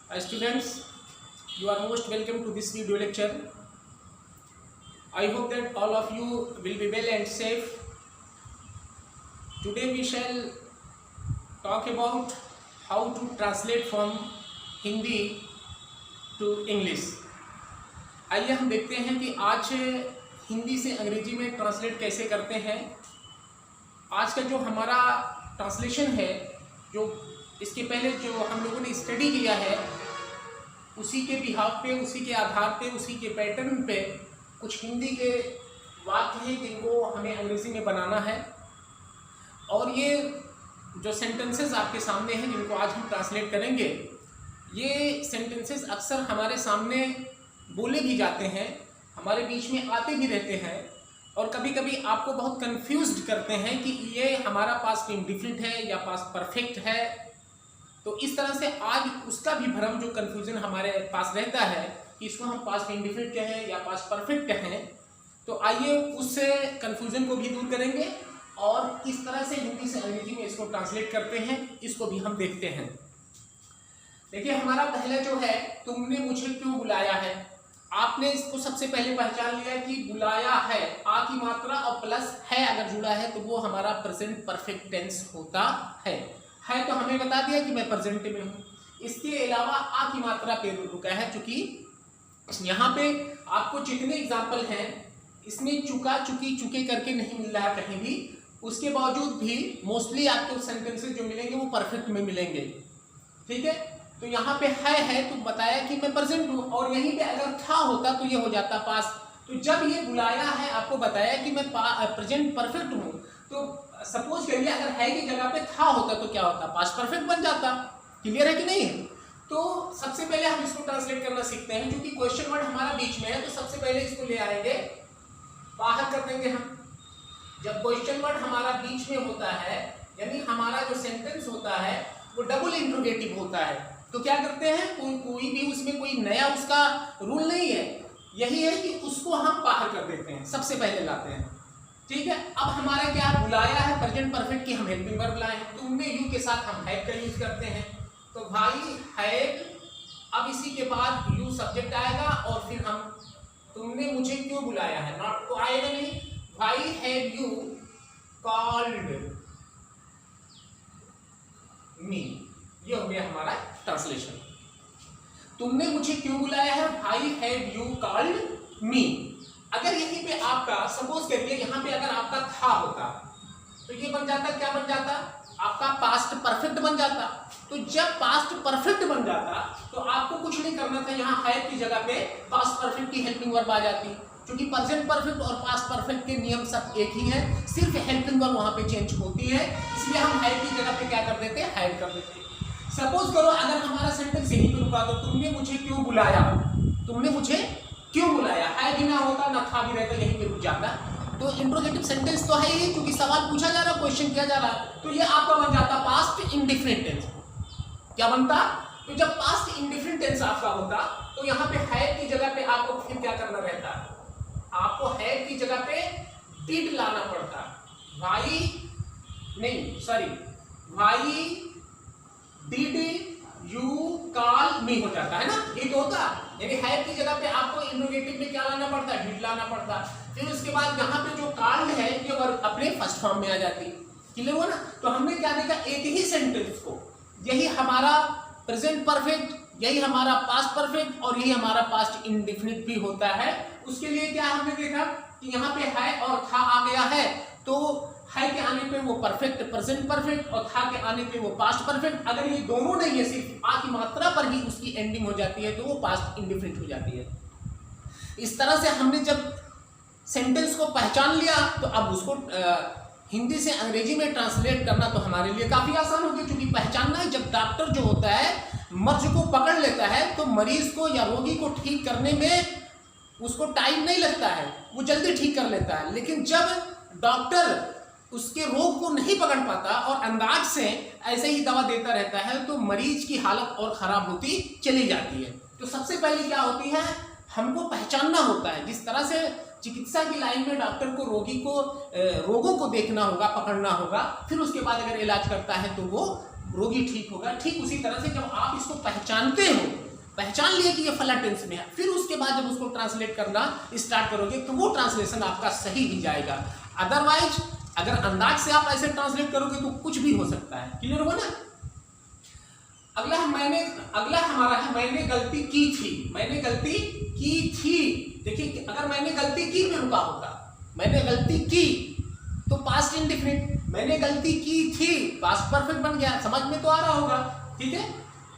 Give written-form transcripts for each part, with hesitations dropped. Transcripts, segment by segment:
Students, you are most welcome to this video lecture. I hope that all of you will be well and safe. Today we shall talk about how to translate from Hindi to English. आइए हम देखते हैं कि आज हिंदी से अंग्रेजी में translate कैसे करते हैं। आज का जो हमारा ट्रांसलेशन है, जो इसके पहले जो हम लोगों ने स्टडी किया है, उसी के बिहाफ पे, उसी के आधार पे, उसी के पैटर्न पे कुछ हिंदी के वाक्य हैं जिनको हमें अंग्रेजी में बनाना है। और ये जो सेंटेंसेस आपके सामने हैं जिनको आज हम ट्रांसलेट करेंगे, ये सेंटेंसेस अक्सर हमारे सामने बोले भी जाते हैं, हमारे बीच में आते भी रहते हैं और कभी कभी आपको बहुत कंफ्यूज्ड करते हैं कि ये हमारा पास्ट इंडिफिनिट है या पास्ट परफेक्ट है। तो इस तरह से आज उसका भी भ्रम, जो कंफ्यूजन हमारे पास रहता है कि इसको हम पास्ट इंडिफिनिट कहें या पास्ट परफेक्ट कहें, तो आइए उस कंफ्यूजन को भी दूर करेंगे और किस तरह से हिंदी से अंग्रेजी में इसको ट्रांसलेट करते हैं, इसको भी हम देखते हैं। देखिए, हमारा पहला जो है, तुमने मुझे क्यों बुलाया है। आपने इसको सबसे पहले पहचान लिया कि बुलाया है, आ की मात्रा और प्लस है अगर जुड़ा है तो वो हमारा प्रेजेंट परफेक्ट टेंस होता है। तो हमें बता दिया कि मैं प्रेजेंट में हूँ। इसके अलावा आ की मात्रा पे रुका है, चूंकि यहाँ पे आपको जितने एग्जाम्पल हैं इसमें चुका, चुकी, चुके करके नहीं मिल रहा है कहीं भी। उसके बावजूद भी मोस्टली आपको सेंटेंसेस जो मिलेंगे वो परफेक्ट में मिलेंगे। ठीक है, तो यहाँ पे है तो बताया कि मैं प्रेजेंट हूँ, और यहीं पे अगर था होता तो ये हो जाता पास्ट। तो जब ये बुलाया है, आपको बताया कि मैं प्रेजेंट परफेक्ट हूँ, तो सपोज करिए अगर है की जगह पे था होता तो क्या होता, पास्ट परफेक्ट बन जाता। क्लियर है कि नहीं है? तो सबसे पहले हम इसको ट्रांसलेट करना सीखते हैं। क्योंकि क्वेश्चन वर्ड हमारा बीच में है तो सबसे पहले इसको ले आएंगे, बाहर कर देंगे हम। जब क्वेश्चन वर्ड हमारा बीच में होता है, यानी हमारा जो सेंटेंस होता है वो डबल इंट्रोगेटिव होता है, तो क्या करते हैं, कोई भी उसमें कोई नया उसका रूल नहीं है, यही है कि उसको हम बाहर कर देते हैं, सबसे पहले लाते हैं। ठीक है, अब हमारा क्या बुलाया है प्रेजेंट परफेक्ट की हम हेल्पिंग वर्ब लाए हैं, तुमने यू के साथ हम हैव का यूज करते हैं। तो भाई हैव, अब इसी के बाद यू सब्जेक्ट आएगा और फिर हम तुमने मुझे क्यों बुलाया है, नॉट तो आएगा नहीं, भाई हैव यू कॉल्ड मी। ये हो गया हमारा ट्रांसलेशन। तुमने मुझे क्यों बुलाया है, भाई हैव यू कॉल्ड मी। अगर यहीं पे आपका सपोज करिए, यहाँ पे अगर आपका था होता तो ये बन जाता, क्या बन जाता, आपका पास्ट परफेक्ट बन जाता। तो जब पास्ट परफेक्ट बन जाता तो आपको कुछ नहीं करना था, यहाँ हैव की जगह पे पास्ट परफेक्ट की हेल्पिंग वर्ब आ जाती। क्योंकि प्रेजेंट परफेक्ट और पास्ट परफेक्ट के नियम सब एक ही है, सिर्फ हेल्पिंग वर्ब वहां पे चेंज होती है, इसलिए हम हैव की जगह पे क्या कर देते हैं, हैव कर देते हैं। सपोज करो अगर हमारा सेंटेंस यहीं पे रुका, तो तुमने मुझे क्यों बुलाया, तुमने मुझे क्यों बुलाया, है भी ना होता ना था भी रहता, यहीं पे रुक जाता। तो इंट्रोगेटिव सेंटेंस तो है ही, क्योंकि सवाल पूछा जा रहा, क्वेश्चन किया जा रहा, तो ये आपका बन जाता पास्ट इंडिफिनिट टेंस। क्या बनता, तो जब पास्ट इंडिफिनिट टेंस आपका होता तो यहाँ पे हैव की जगह पे आपको फिर क्या करना रहता, आपको हैव की जगह पे डिड लाना पड़ता। भाई नहीं, सॉरी, भाई डिड यू कॉल मी हो जाता है ना, ये तो होता। यानी हैव की जगह पे आपको इंट्रोगेटिव में क्या लाना पड़ता है, डिड लाना पड़ता। फिर उसके बाद यहाँ पे जो कॉल्ड है ये वर्ब अपने फर्स्ट फॉर्म में आ जाती। क्लियर हुआ ना? तो हमने क्या देखा, एक ही सेंटेंस को, यही हमारा प्रेजेंट परफेक्ट, यही हमारा पास्ट परफेक्ट और यही हमारा पास्ट इंडिफिनिट भी होता है। उसके लिए क्या हमने देखा कि यहाँ पे है और था आ गया है, तो है के आने पे वो परफेक्ट प्रेजेंट परफेक्ट और था के आने पे वो पास्ट परफेक्ट। अगर ये दोनों नहीं है, सिर्फ आ की मात्रा पर ही उसकी एंडिंग हो जाती है, तो वो पास्ट इंडिफिनिट हो जाती है। इस तरह से हमने जब सेंटेंस को पहचान लिया तो अब उसको हिंदी से अंग्रेजी में ट्रांसलेट करना तो हमारे लिए काफी आसान हो गया। क्योंकि पहचानना है, जब डॉक्टर जो होता है मर्ज को पकड़ लेता है तो मरीज को या रोगी को ठीक करने में उसको टाइम नहीं लगता है, वो जल्दी ठीक कर लेता है। लेकिन जब डॉक्टर उसके रोग को नहीं पकड़ पाता और अंदाज से ऐसे ही दवा देता रहता है, तो मरीज की हालत और खराब होती चली जाती है। तो सबसे पहले क्या होती है, हमको पहचानना होता है। जिस तरह से चिकित्सा की लाइन में डॉक्टर को रोगी को रोगों को देखना होगा, पकड़ना होगा, फिर उसके बाद अगर इलाज करता है तो वो रोगी ठीक होगा। ठीक उसी तरह से जब आप इसको पहचानते हो, पहचान लिए कि ये फला टेंस में है, फिर उसके बाद जब उसको ट्रांसलेट करना स्टार्ट करोगे तो वो ट्रांसलेशन आपका सही ही जाएगा। अदरवाइज अगर अंदाज से आप ऐसे ट्रांसलेट करोगे तो कुछ भी हो सकता है। क्लियर हुआ ना? अगला हमारा है मैंने गलती की थी। मैंने गलती की थी। देखिए अगर मैंने गलती की में रुका होता, मैंने गलती की तो पास्ट इंडेफिनिट, मैंने गलती की थी पास्ट परफेक्ट बन गया। समझ में तो आ रहा होगा, ठीक है?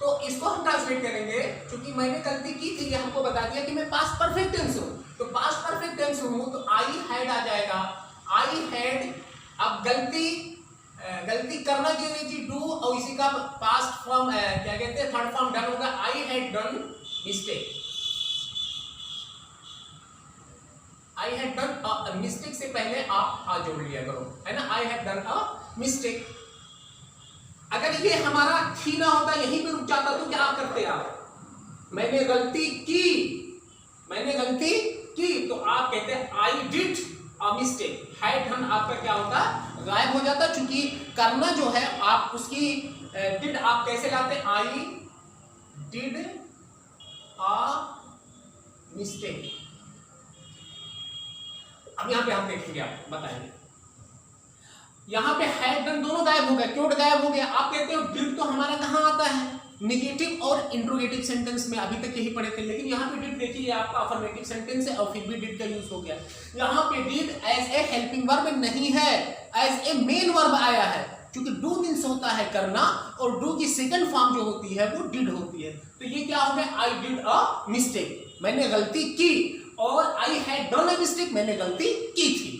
तो इसको हम ट्रांसलेट करेंगे, क्योंकि मैंने गलती की थी ये हमको बता दिया कि मैं पास्ट परफेक्ट टेंस हूं, तो पास्ट परफेक्ट टेंस हूं तो आई हैड आ जाएगा। आई हैड, अब गलती करना की अंग्रेजी डू, और इसी का पास्ट फॉर्म क्या कहते हैं, थर्ड फॉर्म डन होगा। I had done mistake. I had done a mistake से पहले आप आ जोड़ लिया करो, है ना? I had done a mistake. अगर ये हमारा थी ना होता, यहीं पे रुक जाता, तो क्या करते आप? मैंने गलती की, मैंने गलती की, तो आप कहते हैं I did a mistake. Had done आपका क्या होता? गायब हो जाता, क्योंकि करना जो है आप उसकी डिड आप कैसे लाते? I did a mistake. अब यहां पे हम देखेंगे, आप बताएंगे यहां पे हैड डन दोनों गायब हो गए। क्यों गायब हो गया? आप कहते हो डिड तो हमारा कहां आता है? नेगेटिव और इंट्रोगेटिव सेंटेंस में, अभी तक यही पढ़े थे, लेकिन यहाँ पे डिड देखिए आपका अफर्मेटिव सेंटेंस है और फिर भी डिड का यूज हो गया। यहाँ पे did as a helping verb नहीं है, एज ए मेन वर्ब आया है, क्योंकि डू मीन्स होता है करना, और डू की सेकंड फॉर्म जो होती है वो डिड होती है। तो ये क्या हो गया? आई डिड अ मिस्टेक, मैंने गलती की, और I had done a mistake, मैंने गलती की थी।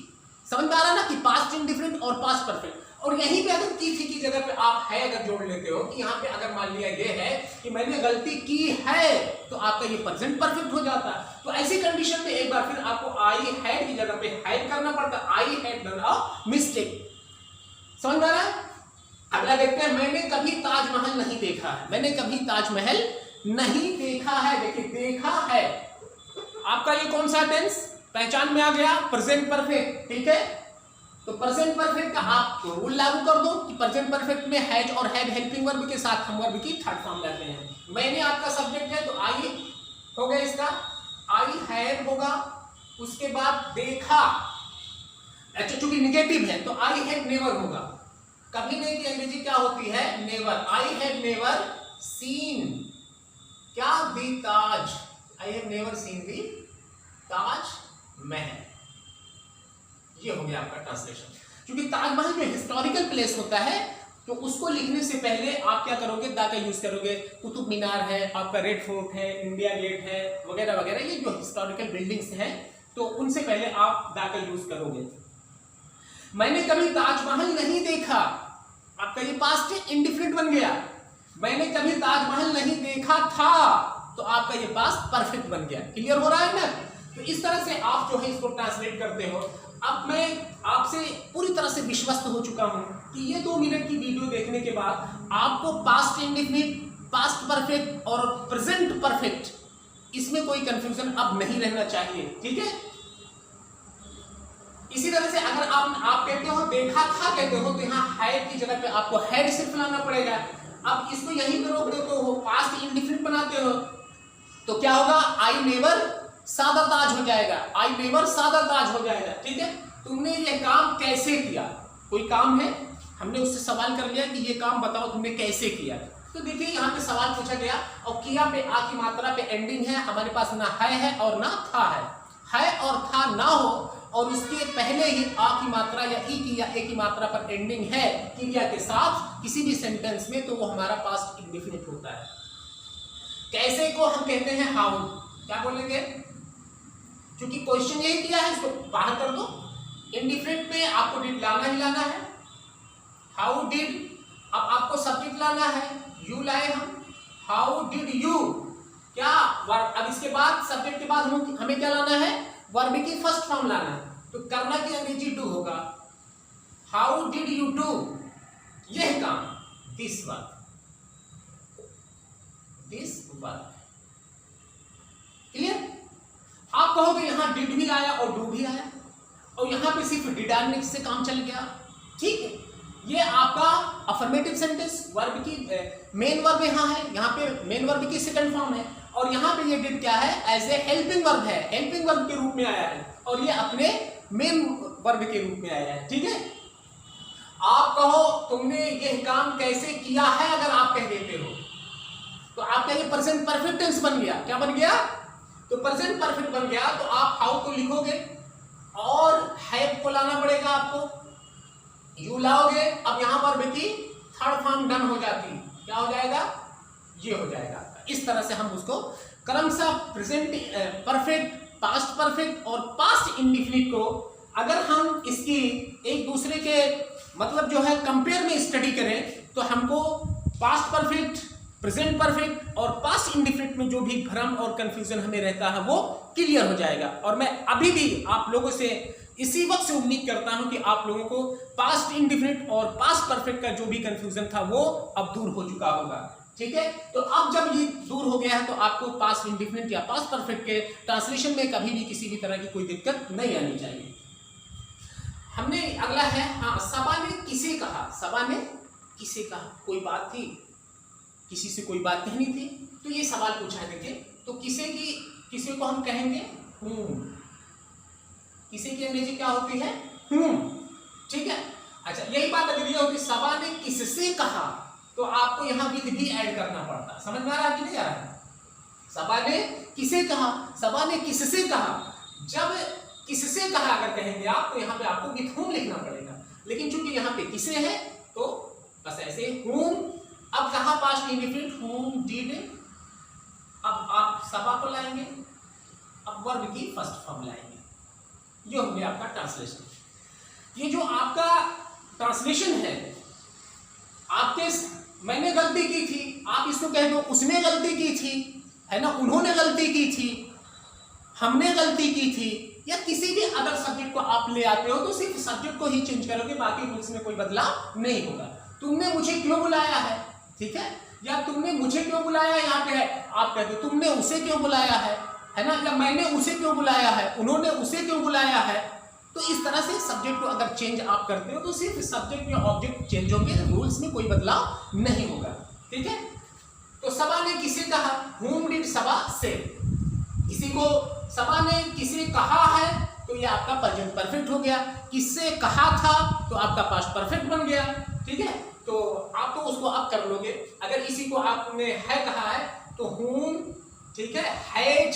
समझ में आ रहा ना कि पास्ट इंडिफरेंट और पास्ट परफेक्ट। और यहीं पे अगर की थी की जगह पे आप है अगर जोड़ लेते हो, कि यहाँ पे अगर मान लिया ये है कि मैंने गलती की है, तो आपका ये प्रेजेंट परफेक्ट हो जाता है। तो ऐसी कंडीशन में एक बार फिर आपको आई हैड की जगह पे हैड करना पड़ता, I had done a mistake. समझ में आ रहा है? अगला देखते हैं, मैंने कभी ताजमहल नहीं देखा है। मैंने कभी ताजमहल नहीं देखा है। देखिए देखा है आपका ये कौन सा टेंस? पहचान में आ गया, प्रेजेंट परफेक्ट, ठीक है? तो प्रेजेंट परफेक्ट का आप रूल लागू कर दो कि प्रेजेंट परफेक्ट में हैज और हैड हेल्पिंग वर्ब के साथ हम वर्ब की थर्ड फॉर्म लाते हैं। मैंने आपका सब्जेक्ट है, तो आई हो गया इसका, आई हैड होगा, उसके बाद देखा, अच्छा चूंकि निगेटिव है तो आई हैड नेवर होगा। कभी नहीं की अंग्रेजी क्या होती है? Never. I had never seen क्या? The Taj. I have never seen the Taj Mahal. ये हो गया आपका ट्रांसलेशन। क्योंकि ताजमहल में हिस्टोरिकल प्लेस होता है, तो उसको लिखने से पहले आप क्या करोगे? दा का यूज करोगे। कुतुब मीनार है, आपका रेड फोर्ट है, इंडिया गेट है, वगैरह वगैरह, ये जो हिस्टोरिकल बिल्डिंग्स हैं, तो उनसे पहले आप दा का यूज करोगे। मैंने कभी ताजमहल नहीं देखा, आपका ये पास्ट इंडिफरेंट बन गया। मैंने कभी ताजमहल नहीं देखा था, तो आपका ये पास्ट परफेक्ट बन गया। क्लियर हो रहा है ना? तो इस तरह से आप जो है इसको ट्रांसलेट करते हो। अब मैं आपसे पूरी तरह से विश्वस्त हो चुका हूं कि ये 2 मिनट की वीडियो देखने के बाद आपको पास्ट इंडेफिनिट, पास्ट परफेक्ट और प्रेजेंट परफेक्ट, इसमें कोई कंफ्यूजन अब नहीं रहना चाहिए, ठीक है? इसी तरह से अगर आप कहते हो देखा था कहते हो, तो यहाँ हैड की जगह पे आपको हैड सिर्फ लाना पड़ेगा। अब इसको यहीं पे रोक देते हो, पास्ट इंडेफिनिट बनाते हो, तो क्या होगा? आई नेवर सादा ताज हो जाएगा। आई नेवर सादा ताज हो जाएगा, ठीक है? तुमने ये काम कैसे किया? कोई काम है, हमने उससे सवाल कर लिया कि ये काम बताओ तुमने कैसे किया। तो देखिए यहाँ पे सवाल पूछा गया और किया पे आ की मात्रा पे एंडिंग है, हमारे पास ना है और ना था है और था ना हो, और उसके पहले ही आ की मात्रा या ई की या ए की मात्रा पर एंडिंग है क्रिया के साथ किसी भी सेंटेंस में, तो वो हमारा पास्ट इंडेफिनिट होता है। कैसे को हम कहते हैं हाउ। क्या बोलेंगे? क्योंकि क्वेश्चन यही किया है, इसको बाहर कर दो। इंडिफरेंट में आपको डिड लाना ही लाना है। हाउ डिड, अब आपको सब्जेक्ट लाना है, यू लाए हम। हाउ डिड यू, क्या वर्ब, अब इसके बाद सब्जेक्ट के बाद हमें क्या लाना है? वर्ब की फर्स्ट फॉर्म लाना है। तो करना की अंग्रेजी डू होगा। हाउ डिड यू डू यह काम, this verb, this verb. Clear? आप कहोगे यहां डिड भी आया और डू भी आया, और यहां पे सिर्फ डिड आने से काम चल गया, ठीक है? ये आपका अफर्मेटिव सेंटेंस वर्ब की मेन वर्ब यहाँ है, यहाँ पे मेन वर्ब की सेकंड फॉर्म है, और यहाँ पे ये डिड क्या है, एज ए हेल्पिंग वर्ब है, हेल्पिंग वर्ब के रूप में आया है, और ये अपने मेन वर्ब के रूप में आया है। ठीक है, आप कहो तुमने यह काम कैसे किया है, अगर आप कह देते हो तो आपका ये प्रेजेंट परफेक्ट टेंस बन गया। क्या बन गया? तो प्रेजेंट परफेक्ट बन गया। तो आप हाउ को लिखोगे और हैव को लाना पड़ेगा आपको, यू लाओगे, अब यहां पर बेटी थर्ड फॉर्म डन हो जाती, क्या हो जाएगा? ये हो जाएगा। इस तरह से हम उसको क्रमशः प्रेजेंट परफेक्ट, पास्ट परफेक्ट और पास्ट इंडेफिनिट को अगर हम इसकी एक दूसरे के मतलब जो है कंपेयर में स्टडी करें तो हमको पास्ट परफेक्ट, प्रेजेंट परफेक्ट और पास्ट इंडेफिनिट में जो भी भ्रम और कंफ्यूजन हमें रहता है वो क्लियर हो जाएगा। और मैं अभी भी आप लोगों से इसी वक्त से उम्मीद करता हूं कि आप लोगों को पास्ट इंडेफिनिट और पास्ट परफेक्ट का जो भी कंफ्यूजन था वो अब दूर हो चुका होगा। ठीक है, तो अब जब ये दूर हो गया है तो आपको पास्ट इंडेफिनिट या पास्ट परफेक्ट के ट्रांसलेशन में कभी भी किसी भी तरह की कोई दिक्कत नहीं आनी चाहिए। हमने अगला है, हाँ, सबा ने किसे कहा, सबा ने किसे कहा, कोई बात थी, किसी से कोई बात कहनी थी, तो ये सवाल पूछा है। देखिए, तो किसे को हम कहेंगे whom, किसे की अंग्रेजी क्या होती है? whom। ठीक है, अच्छा, यही बात अगर ये होती सबा ने किससे कहा तो आपको यहां विद भी ऐड करना पड़ता। समझ में आ रहा है कि नहीं आ रहा है? सबा ने किसे कहा, सबा ने किससे कहा, जब किससे कहा अगर कहेंगे आप तो यहाँ पे आपको विद whom लिखना पड़ेगा, लेकिन चूंकि यहाँ पे किसे है तो बस ऐसे whom। अब कहा पास्ट इंडेफिनिट whom did, अब आप सबा को लाएंगे, अब वर्ब की फर्स्ट फॉर्म लाएंगे, ये हो गया आपका ट्रांसलेशन। ये जो आपका ट्रांसलेशन है, आपके मैंने गलती की थी, आप इसको कह दो उसने गलती की थी, है ना, उन्होंने गलती की थी, हमने गलती की थी, या किसी भी अदर सब्जेक्ट को आप ले आते हो तो सिर्फ सब्जेक्ट को ही चेंज करोगे, बाकी रूल्स में कोई बदलाव नहीं होगा। तुमने मुझे क्यों बुलाया है, ठीक है, या तुमने मुझे क्यों बुलाया यहाँ पे है, आप कहते हो तुमने उसे क्यों बुलाया है ना, या मैंने उसे क्यों बुलाया है, उन्होंने उसे क्यों बुलाया है। तो इस तरह से सब्जेक्ट को अगर चेंज आप करते हो तो सिर्फ सब्जेक्ट या ऑब्जेक्ट चेंज होंगे, रूल्स में कोई बदलाव नहीं होगा। ठीक है, तो सबा ने किसे कहा, whom did सबा से, किसी को सबा ने किसे कहा है तो ये आपका प्रेजेंट परफेक्ट हो गया, किससे कहा था तो आपका पास्ट परफेक्ट बन गया। ठीक है, तो आप तो उसको अब कर लोगे। अगर इसी को आपने है कहा है तो whom, ठीक है, हैज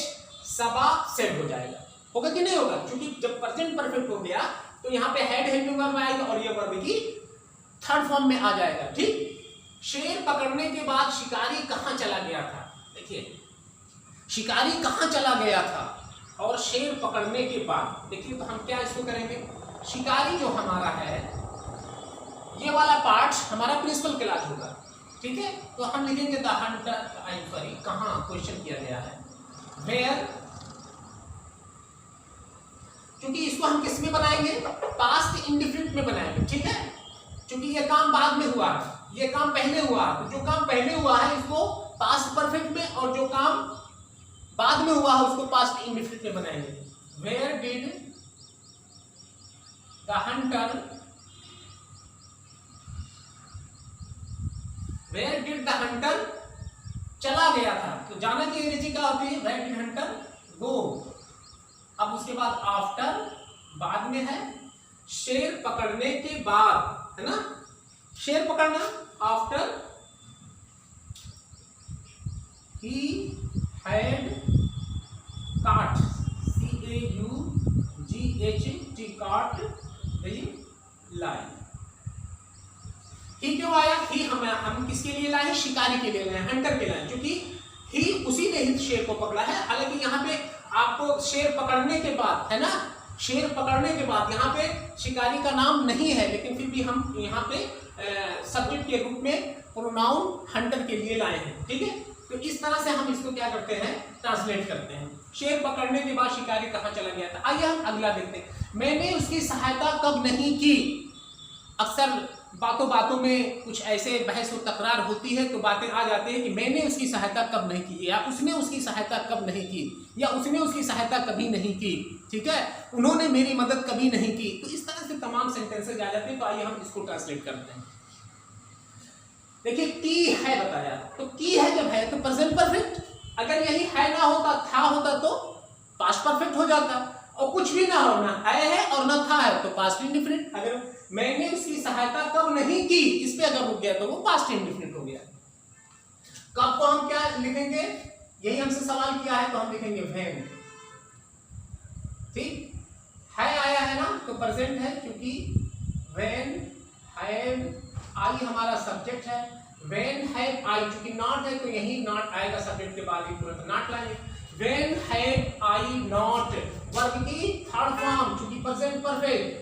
सबा सेड हो जाएगा, होगा कि नहीं होगा? क्योंकि जब प्रेजेंट परफेक्ट हो गया तो यहाँ पे हैड हेल्पिंग वर्ब आएगा और ये वर्ब की थर्ड फॉर्म में आ जाएगा। ठीक, शेर पकड़ने के बाद शिकारी कहाँ चला गया था, देखिए शिकारी कहाँ चला गया था और शेर पकड़ने के बाद, देखिए तो हम क्या इसको करेंगे, शिकारी जो हमारा है ये वाला पार्ट हमारा प्रिंसिपल क्लास होगा। ठीक है, तो हम लिखेंगे द हंटर, सॉरी कहाँ क्वेश्चन किया गया है, वेयर, क्योंकि इसको हम किस में बनाएंगे, पास्ट इंडेफिनिट में बनाएंगे। ठीक है, क्योंकि ये काम बाद में हुआ है, ये काम पहले हुआ है, तो जो काम पहले हुआ है इसको पास्ट परफेक्ट में, और जो काम बाद में हुआ है उसको पास्ट इंडेफिनिट में बनाएंगे। Where did the hunter, where did the hunter चला गया था, तो जाना की अंग्रेजी क्या होती है, वेयर डिड हंटर गो। अब उसके बाद आफ्टर बाद में है, शेर पकड़ने के बाद, है ना, शेर पकड़ना, after he had caught, C-A-U-G-H-T, caught the lion। ही क्यों आया, ही हम किसके लिए लाए, शिकारी के लिए लाए, हंटर के लाए, क्योंकि ही उसी ने ही शेर को पकड़ा है। हालांकि यहाँ पे आपको शेर पकड़ने के बाद, है ना, शेर पकड़ने के बाद यहाँ पे शिकारी का नाम नहीं है, लेकिन फिर भी हम यहाँ पे सब्जेक्ट के रूप में प्रोनाउन हंटर के लिए लाए हैं। ठीक है, तो इस तरह से हम इसको क्या करते हैं, ट्रांसलेट करते हैं। शेर पकड़ने के बाद शिकारी कहाँ चला गया था। आइए हम अगला देखते हैं, मैंने उसकी सहायता कब नहीं की। अक्सर बातों बातों में कुछ ऐसे बहस और तकरार होती है तो बातें आ जाती है कि मैंने उसकी सहायता कब नहीं की, या उसने उसकी सहायता कब नहीं की, या उसने उसकी सहायता कभी नहीं की, ठीक है, उन्होंने मेरी मदद कभी नहीं की। तो इस तरह से तमाम सेंटेंसेज आ जाते हैं। तो आइए हम इसको ट्रांसलेट करते हैं। देखिए की है बताया, तो की है जब है तो प्रेजेंट परफेक्ट, अगर यही है ना होता, था होता तो पास्ट परफेक्ट हो जाता, और कुछ भी ना हो, ना है और ना था है तो पास्ट इंडिफिनिट। अगर मैंने उसकी सहायता कब नहीं की, इस पे अगर रुक गया तो वो पास्ट इंडिफिनिट हो गया। कब को हम क्या लिखेंगे, यही हमसे सवाल किया है तो हम लिखेंगे व्हेन। ठीक है, आया है ना तो प्रेजेंट है, क्योंकि व्हेन हैव आई हमारा सब्जेक्ट है। व्हेन हैव आई, चूंकि नॉट है तो यही नॉट आएगा सब्जेक्ट के बाद ही, तुरंत नॉट लाएंगे। When have I not, verb की थर्ड फॉर्म, चूंकि present perfect.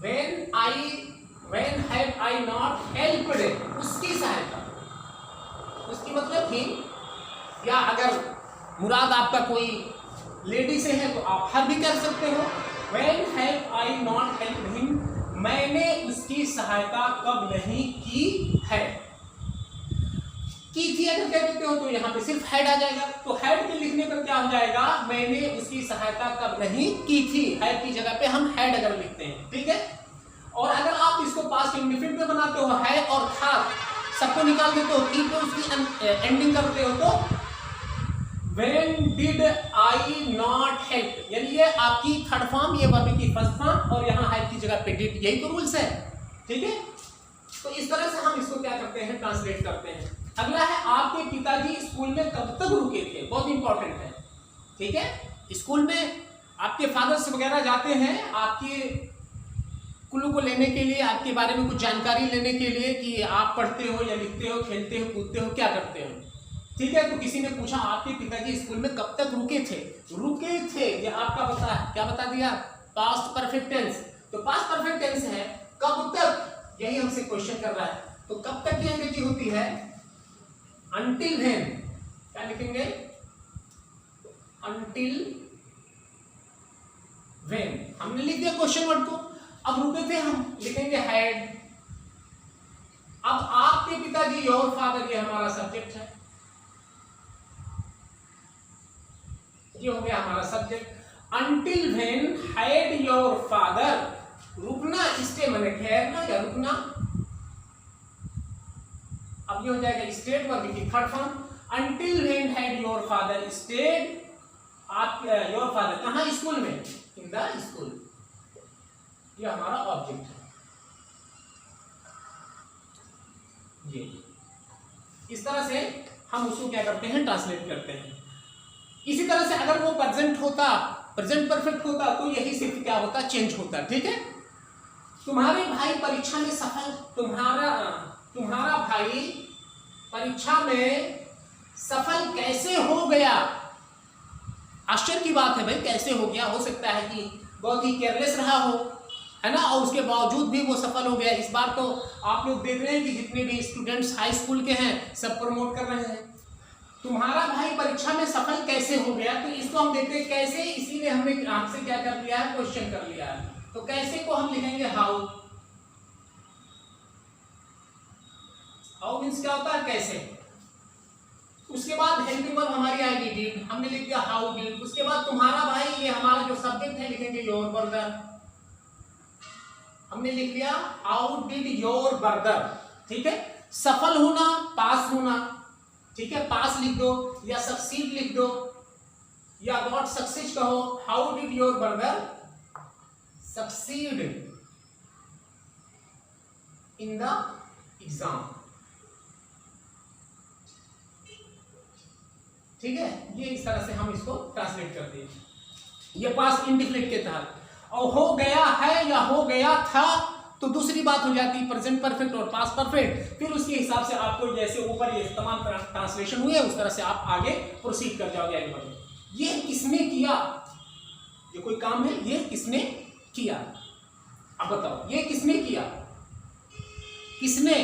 When have I not helped, उसकी सहायता, उसकी मतलब थी, या अगर मुराद आपका कोई लेडी से है तो आप हर भी कर सकते हो। When have I not helped him, मैंने उसकी सहायता कब नहीं की है। की थी अगर कह देते हो तो यहाँ पे सिर्फ हैड आ जाएगा, तो हैड के लिखने पर क्या हो जाएगा, मैंने उसकी सहायता कब नहीं की थी। हैड की जगह पे हम हैड अगर लिखते हैं, ठीक है। और अगर आप इसको पास्ट इंडिफिनिट में बनाते हो, है और था सबको निकाल देते हो, की पे उसकी एंडिंग करते हो, तो When did I not help, यानी ये आपकी थर्ड फॉर्म, ये वर्ब की फर्स्ट फॉर्म, और यहाँ हैव की जगह पे डिड, यही तो रूल्स है, ठीक है। तो इस तरह से हम इसको क्या करते हैं, ट्रांसलेट करते हैं। अगला है, आपके पिताजी स्कूल में कब तक रुके थे, बहुत इंपॉर्टेंट है, ठीक है। स्कूल में आपके फादर्स वगैरह जाते हैं आपके कुल्लू को लेने के लिए, आपके बारे में कुछ जानकारी लेने के लिए कि आप पढ़ते हो या लिखते हो, खेलते हो, कूदते हो, क्या करते हो, ठीक है। तो किसी ने पूछा आपके पिताजी स्कूल में कब तक रुके थे, रुके थे ये आपका बता है, क्या बता दिया, पास्ट परफेक्ट टेंस। तो पास्ट परफेक्ट टेंस है, कब तक, यही हमसे क्वेश्चन कर रहा है। तो कब तक की अंग्रेजी होती है, until when, क्या लिखेंगे, until when, हमने लिख दिया क्वेश्चन वर्ड को। अब रुके थे हम लिखेंगे हैड। अब आपके पिताजी, योर फादर, ये हमारा सब्जेक्ट है, ये हो गया हमारा subject. until when had your father, रुकना, स्टे माने ठहरना या रुकना। अब ये हो जाएगा स्टेड, वर्ब की third form. until when had your father stayed, आप योर फादर कहाँ, स्कूल में, इन द स्कूल, ये हमारा ऑब्जेक्ट है। ये इस तरह से हम उसको क्या करते हैं, ट्रांसलेट करते हैं। इसी तरह से अगर वो प्रेजेंट होता, प्रेजेंट परफेक्ट होता, तो यही सिर्फ क्या होता, चेंज होता, ठीक है। तुम्हारे भाई परीक्षा में सफल, तुम्हारा भाई परीक्षा में सफल कैसे हो गया। आश्चर्य की बात है भाई, कैसे हो गया, हो सकता है कि बहुत ही केयरलेस रहा हो, है ना, और उसके बावजूद भी वो सफल हो गया। इस बार तो आप लोग देख रहे हैं कि जितने भी स्टूडेंट्स हाई स्कूल के हैं सब प्रमोट कर रहे हैं। तुम्हारा भाई परीक्षा में सफल कैसे हो गया, तो इसको हम देखते हैं कैसे, इसीलिए हमने आपसे क्या कर लिया है, क्वेश्चन कर लिया है। तो कैसे को हम लिखेंगे हाउ। हाउ मीन्स क्या होता है, कैसे। उसके बाद हेल्पिंग वर्ब हमारी आएगी डिड, हमने लिख दिया हाउ डिड। उसके बाद तुम्हारा भाई, ये हमारा जो सब्जेक्ट है, लिखेंगे योर ब्रदर, हमने लिख लिया हाउ डिड योर ब्रदर, ठीक है। सफल होना, पास होना, ठीक है, पास लिख दो या सक्सीड लिख दो या गॉट सक्सेस कहो। How did your brother succeed in the exam, ठीक है। ये इस तरह से हम इसको ट्रांसलेट करते हैं, ये पास्ट इंडिफिनिट के तहत। और हो गया है या हो गया था तो दूसरी बात हो जाती है प्रेजेंट परफेक्ट और पास्ट परफेक्ट। फिर उसके हिसाब से आपको जैसे ऊपर ये तमाम ट्रांसलेशन हुए उस तरह से आप आगे प्रोसीड कर जाओगे आगे बढ़ो। ये किसने किया, ये कोई काम है, ये किसने किया, अब बताओ ये किसने किया, किसने,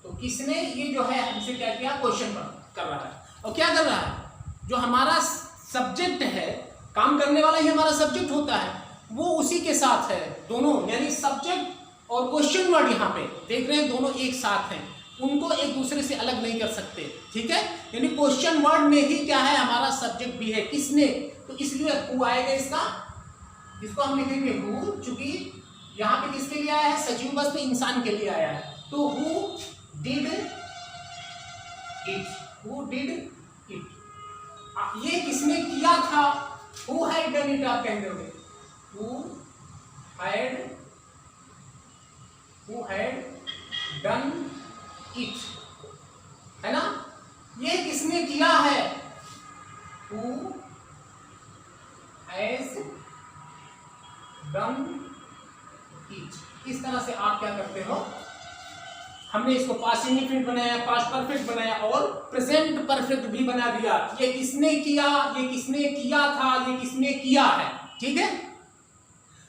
तो किसने ये जो है हमसे क्या किया, क्वेश्चन कर रहा है। और क्या कर रहा है, जो हमारा सब्जेक्ट है, काम करने वाला ही हमारा सब्जेक्ट होता है, वो उसी के साथ है, दोनों यानी सब्जेक्ट और क्वेश्चन वर्ड यहाँ पे देख रहे हैं दोनों एक साथ हैं, उनको एक दूसरे से अलग नहीं कर सकते, ठीक है। यानी क्वेश्चन वर्ड में ही क्या है, हमारा सब्जेक्ट भी है, किसने, तो इसलिए हु आएगा इसका, इसको हम लिखेंगे हु, चूंकि यहाँ पे किसके लिए आया है, सजीव वस्तु इंसान के लिए आया है, तो who did it, who did it, ये किसने किया था, हु हैड डन इट, आप कह दोगे हु हैड डन इट, है ना, ये किसने किया है, हु हैज डन इट। इस तरह से आप क्या करते हो, हमने इसको पास्ट इंडिफिनिट बनाया, पास्ट परफेक्ट बनाया और प्रेजेंट परफेक्ट भी बना दिया। ये किसने किया, ये किसने किया था, ये किसने किया है, ठीक है।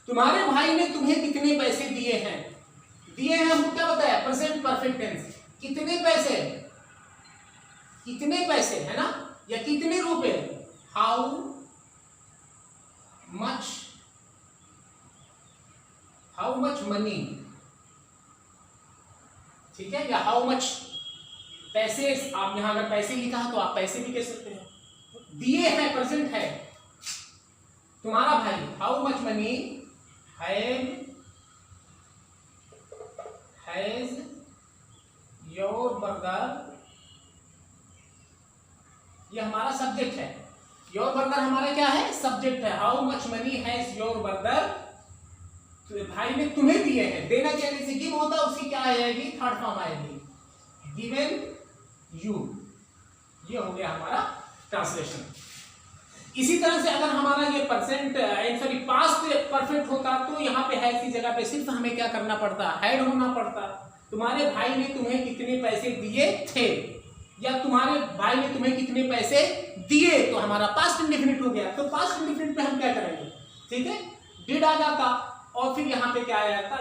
तुम्हारे भाई ने तुम्हें कितने पैसे दिए हैं, दिए हैं हमको क्या बताया, प्रेजेंट परफेक्ट टेंस, कितने पैसे, कितने पैसे, है ना, या कितने रुपए, हाउ मच मनी, ठीक है, या हाउ मच पैसे, आप यहां अगर पैसे लिखा है तो आप पैसे भी कह सकते हैं, दिए हैं प्रेजेंट है, तुम्हारा भाई, how much money has your brother, ये हमारा सब्जेक्ट है, योर ब्रदर हमारा क्या है, सब्जेक्ट है, how much money has your brother, तो भाई ने तुम्हें दिए हैं, देना क्या, जैसे गिव होता है उसकी क्या आएगी, थर्ड फॉर्म आएगी, गिवन यू, ये हो गया हमारा ट्रांसलेशन। इसी तरह से अगर हमारा ये सॉरी पास्ट परफेक्ट होता तो यहाँ पे है की जगह पे सिर्फ हमें क्या करना पड़ता, हैड होना पड़ता, तुम्हारे भाई ने तुम्हें कितने पैसे दिए थे, या तुम्हारे भाई ने तुम्हें कितने पैसे दिए, तो हमारा पास्ट इंडेफिनिट हो गया। तो पास्ट इंडेफिनिट पे हम क्या करेंगे, ठीक है, डिड आ जाता और फिर यहाँ पे क्या आ जाता,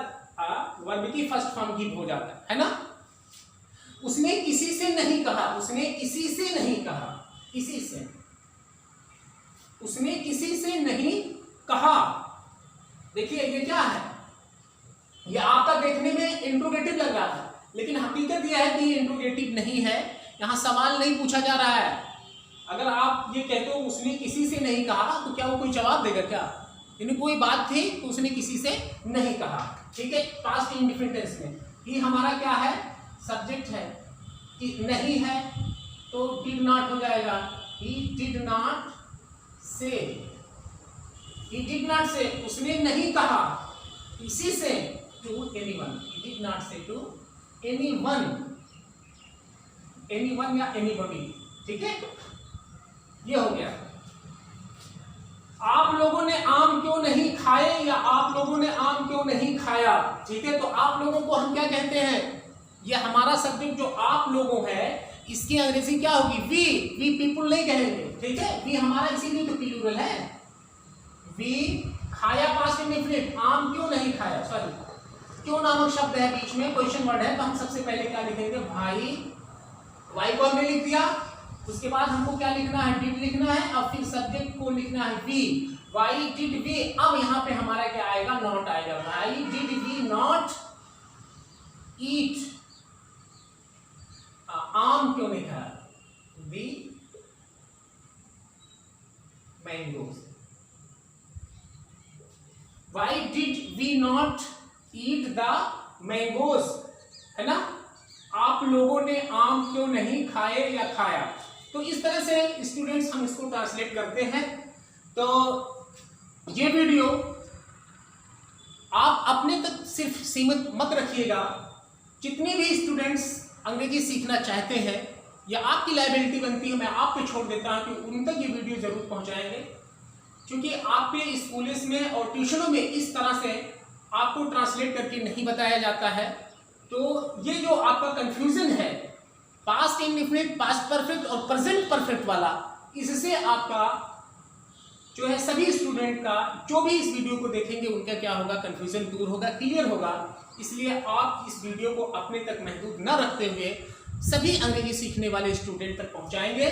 वर्ब की फर्स्ट फॉर्म गिव हो जाता है ना। उसने किसी से नहीं कहा, उसने किसी से नहीं कहा, किसी से, उसने किसी से नहीं कहा, देखिए ये क्या है, ये आपका देखने में इंट्रोगेटिव लग रहा है, लेकिन हकीकत यह है कि ये इंट्रोगेटिव नहीं है, यहाँ सवाल नहीं पूछा जा रहा है। अगर आप ये कहते हो उसने किसी से नहीं कहा, तो क्या वो कोई जवाब देगा क्या, यानी कोई बात थी तो उसने किसी से नहीं कहा, ठीक है। पास्ट इंडिफिनिट टेंस में ही हमारा क्या है, सब्जेक्ट है, कि नहीं है तो डिड नॉट हो जाएगा, ही डिड नॉट से, he did not say, उसने नहीं कहा किसी से, to anyone, he did not say to anyone, anyone या anybody, ठीक है, ये हो गया। आप लोगों ने आम क्यों नहीं खाए, या आप लोगों ने आम क्यों नहीं खाया, ठीक है, तो आप लोगों को हम क्या कहते हैं, ये हमारा सब्जेक्ट जो आप लोगों है, इसकी अंग्रेजी क्या होगी, वी पीपुल नहीं कहेंगे, ठीक है, वी हमारा इसीलिए तो प्लूरल है, वी, खाया पास्ट इंडेफिनिट, आम क्यों नहीं खाया, सॉरी क्यों नामक शब्द है बीच में, क्वेश्चन वर्ड है, तो हम सबसे पहले क्या लिखेंगे, भाई, वाई को हमने लिख दिया, उसके बाद हमको क्या लिखना है, डिड लिखना है, और फिर सब्जेक्ट को लिखना है वी, वाई डिड वी, अब यहाँ पे हमारा क्या आएगा, नॉट आएगा, why did we not eat, आम क्यों नहीं खाया, the mangoes, why did we not eat the mangoes, है ना, आप लोगों ने आम क्यों नहीं खाए या खाया। तो इस तरह से स्टूडेंट्स हम इसको ट्रांसलेट करते हैं। तो ये वीडियो आप अपने तक सिर्फ सीमित मत रखिएगा, जितने भी स्टूडेंट्स अंग्रेजी सीखना चाहते हैं या आपकी लायबिलिटी बनती है, मैं आप पे छोड़ देता हूं कि उन तक ये वीडियो जरूर पहुंचाएंगे, क्योंकि आपके स्कूल्स में और ट्यूशनों में इस तरह से आपको ट्रांसलेट करके नहीं बताया जाता है। तो ये जो आपका कंफ्यूजन है पास्ट इंडेफिनिट, पास्ट परफेक्ट और प्रेजेंट परफेक्ट वाला, इससे आपका जो है सभी स्टूडेंट का जो भी इस वीडियो को देखेंगे उनका क्या होगा, कंफ्यूजन दूर होगा, क्लियर होगा। इसलिए आप इस वीडियो को अपने तक महदूद न रखते हुए सभी अंग्रेजी सीखने वाले स्टूडेंट तक पहुंचाएंगे।